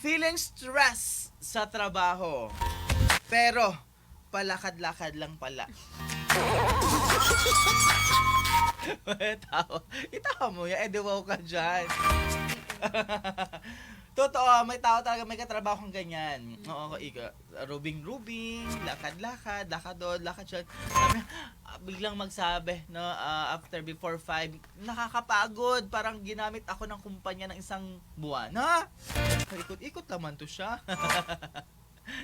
Feeling stress sa trabaho. Pero, palakad-lakad lang pala. Itawa mo yan. Wow ka dyan. Totoo, may tao talaga may katrabaho kang ganyan. Oo, rubing-rubing, lakad-lakad, lakad doon, lakad dyan. Sabi, biglang magsabi, no, before 5, nakakapagod, parang ginamit ako ng kumpanya ng isang buwan. Ha? Ikot-ikot naman to siya.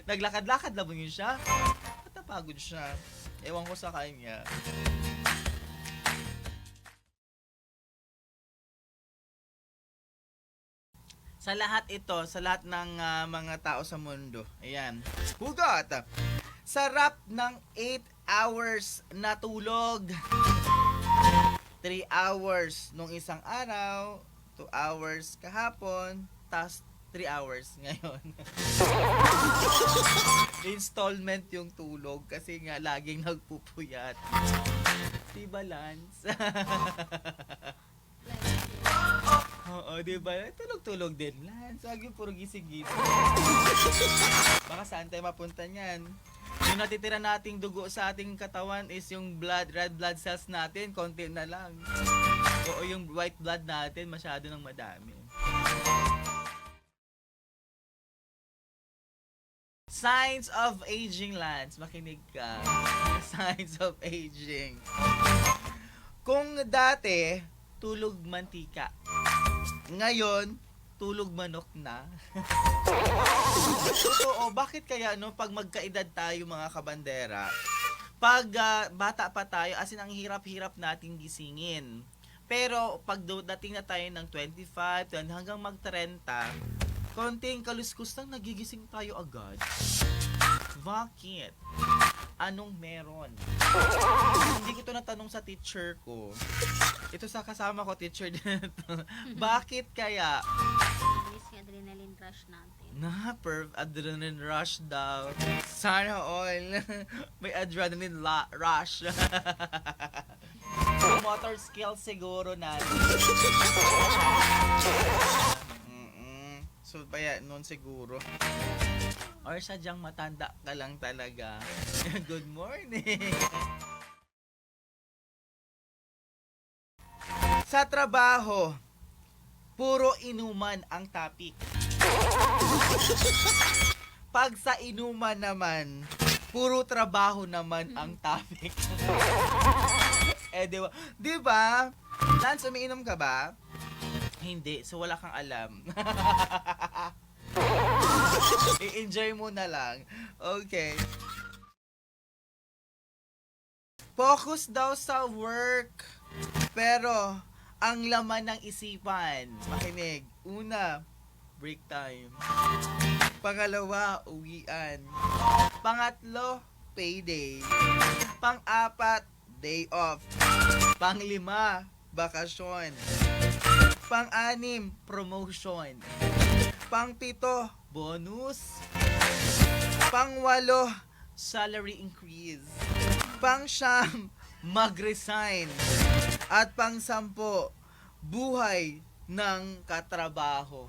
Naglakad-lakad lang yun siya. At napagod siya. Ewan ko sa kanya. Sa lahat ito, sa lahat ng mga tao sa mundo. Ayan. Hugot! Sarap ng 8 hours na tulog. 3 hours nung isang araw, 2 hours kahapon, tas 3 hours ngayon. Installment yung tulog kasi nga laging nagpupuyat. Di balance. Oo, di ba? Tulog-tulog din. Lance, wag yung puro gising-gising. Baka saan tayo mapunta niyan? Yung natitira nating dugo sa ating katawan is yung red blood cells natin, konti na lang. Oo, yung white blood natin, masyado nang madami. Signs of aging, Lance. Makinig ka. Signs of aging. Kung dati, tulog mantika. Ngayon, tulog manok na. Totoo, bakit kaya pag magkaedad tayo mga kabandera, pag bata pa tayo, as in ang hirap-hirap nating gisingin. Pero pag dating na tayo ng 25 hanggang mag-30, konting kaluskus lang nagigising tayo agad. Bakit? Anong meron? Hindi ko ito natanong sa teacher ko. Ito sa kasama ko, teacher din ito. Bakit kaya? Bilis yung adrenaline rush natin. Adrenaline rush daw. Sana all. May adrenaline rush. Motor skills siguro natin. So, kaya noon siguro. Or sadyang matanda ka lang talaga. Good morning! Sa trabaho, puro inuman ang topic. Pag sa inuman naman, puro trabaho naman ang topic. Di ba? Lance, umiinom ka ba? Hindi, so wala kang alam. I-enjoy mo na lang. Okay. Focus daw sa work. Pero, ang laman ng isipan. Makinig. Una, break time. Pangalawa, uwian. Pangatlo, payday. Pang-apat, day off. Pang-lima, bakasyon. Pang-anim, promotion. Pang-pito, bonus. Pang-walo, salary increase. Pang-siyam, mag-resign. At pang-sampo, buhay ng katrabaho.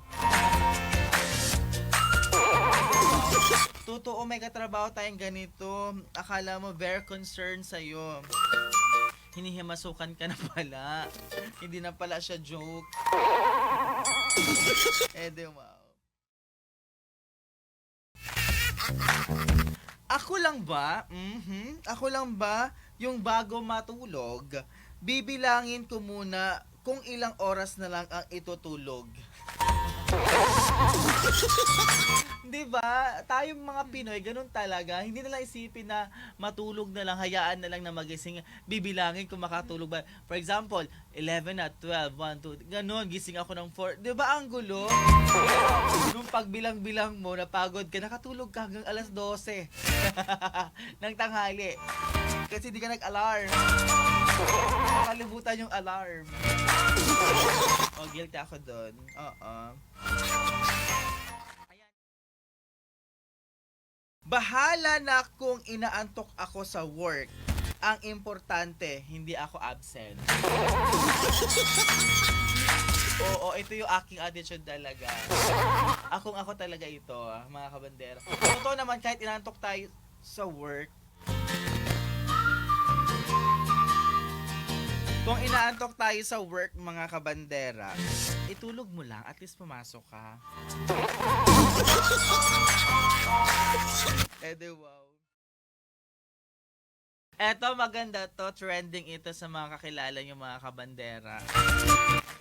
Totoo, may katrabaho tayong ganito. Akala mo very concerned sa'yo. Hinihimasukan ka na pala. Hindi na pala siya joke. Wow. Ako lang ba? Ako lang ba yung bago matulog, bibilangin ko muna kung ilang oras na lang ang itutulog. Di ba? Tayong mga Pinoy, ganun talaga. Hindi na lang isipin na matulog na lang, hayaan na lang na magising. Bibilangin kung makatulog ba. For example, 11 at 12, 1, 2, ganun, gising ako ng 4. Di ba ang gulo? Nung pagbilang-bilang mo, napagod ka, nakatulog ka hanggang alas 12 ng tanghali. Kasi di ka nag-alarm. Nakalimutan yung alarm. Guilty ako doon. Bahala na kung inaantok ako sa work. Ang importante, hindi ako absent. Oo, ito yung aking attitude talaga. Ako talaga ito, mga kabandera. Totoo naman, kahit inantok tayo sa work, kung inaantok tayo sa work, mga kabandera, itulog mo lang, at least pumasok ka. Wow. Eto, maganda to. Trending ito sa mga kakilala nyo, mga kabandera.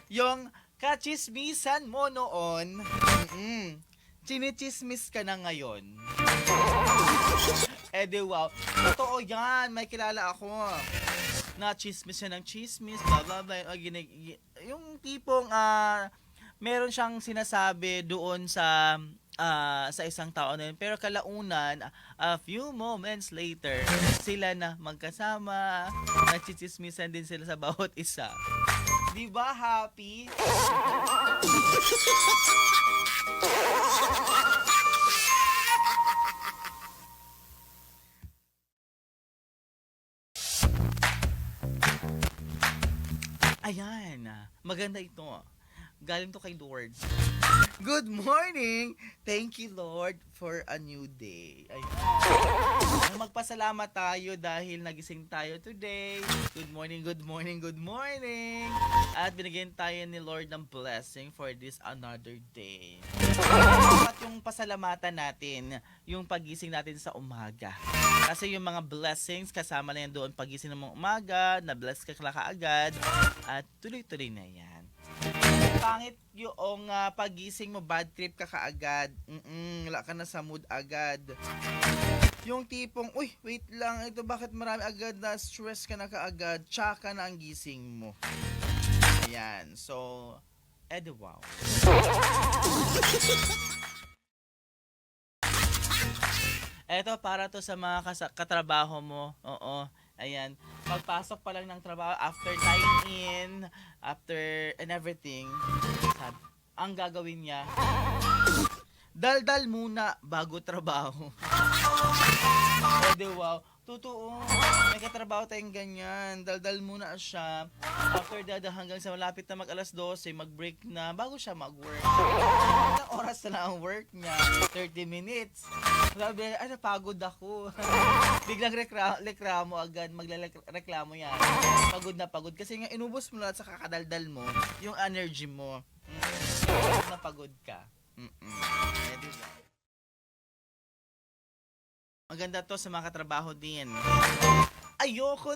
Yung kachismisan mo noon, chinichismis ka na ngayon. Wow. Totoo yan. May kilala ako na chismis siya ng chismis, blah blah blah. Yung tipong meron siyang sinasabi doon sa isang tao na yun. Pero kalaunan, a few moments later, sila na magkasama, nagchichismisan din sila sa bawat isa. Di ba happy? Ayan, maganda ito. Galing to kay Lord. Good morning! Thank you, Lord, for a new day. Ayan. Magpasalamat tayo dahil nagising tayo today. Good morning, good morning, good morning! At binigyan tayo ni Lord ng blessing for this another day. Dapat yung pasalamatan natin, yung pagising natin sa umaga. Kasi yung mga blessings, kasama na yan doon pagising ng umaga, na-bless ka kaagad, at tuloy-tuloy na yan. Pangit yung pagising mo, bad trip ka kaagad. Wala ka na sa mood agad. Yung tipong, uy, wait lang, ito bakit marami agad na stress ka na kaagad, tsaka na ang gising mo. Ayan, so, wow. Eto, para to sa mga katrabaho mo. Oo. Ayan. Pagpasok pa lang ng trabaho, after tying in, after and everything, ang gagawin niya, daldal muna bago trabaho. Wow. Totoo. May katrabaho tayong ganyan. Daldal muna siya. After that, hanggang sa malapit na mag alas 12, mag-break na bago siya mag-work. Ilang oras na ang work niya? 30 minutes. Sabi, napagod ako. Biglang reklamo agad. Magreklamo yan. Pagod na pagod. Kasi nga, inubos mo lahat sa kakadaldal mo, yung energy mo. Pagod na pagod ka. Diba? Maganda to sa mga katrabaho din. Ayoko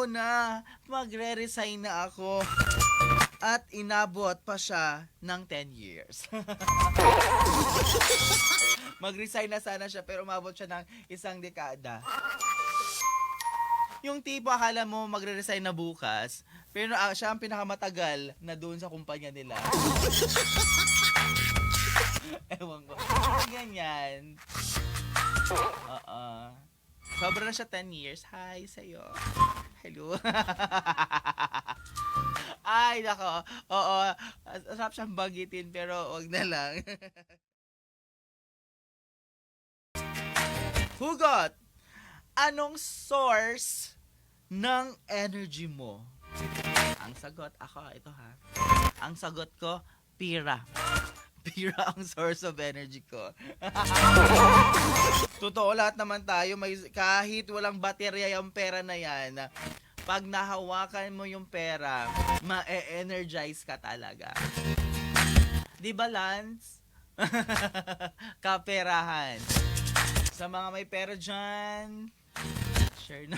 na. Magre-resign na ako. At inabot pa siya ng 10 years. Mag-resign na sana siya pero umabot siya ng 1 dekada. Yung tipo akala mo magre-resign na bukas, pero siya ang pinakamatagal na doon sa kumpanya nila. Ewan ko. Ganyan. Sobra na siya 10 years. Hi sa'yo. Hello. Ay, nako. Oo. Sarap siyang bagitin pero wag na lang. Hugot! Anong source ng energy mo? Ang sagot, ito ha. Ang sagot ko, pira. Pira ang source of energy ko. Totoo, lahat naman tayo, kahit walang baterya yung pera na yan, pag nahawakan mo yung pera, ma-energize ka talaga. Di ba, Lance? Kaperahan. Sa mga may pera dyan, share na.